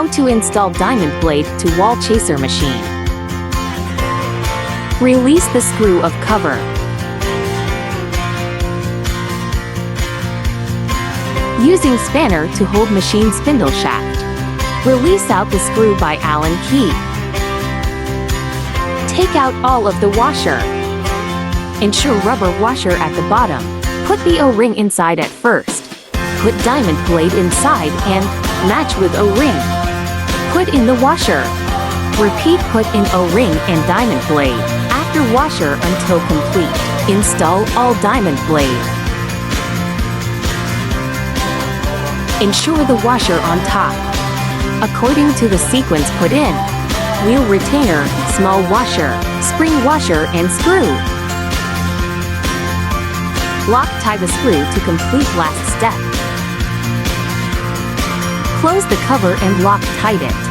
How to install diamond blade to wall chaser machine. Release the screw of cover. Using spanner to hold machine spindle shaft. Release out the screw by Allen key. Take out all of the washer. Ensure rubber washer at the bottom. Put the O-ring inside at first. Put diamond blade inside and match with O-ring. Put in the washer. Repeat, put in O-ring and diamond blade after washer until complete. Install all diamond blade. Ensure the washer on top. According to the sequence put in. Wheel retainer, small washer, spring washer and screw. Lock tie the screw to complete last step. Close the cover and lock tight it.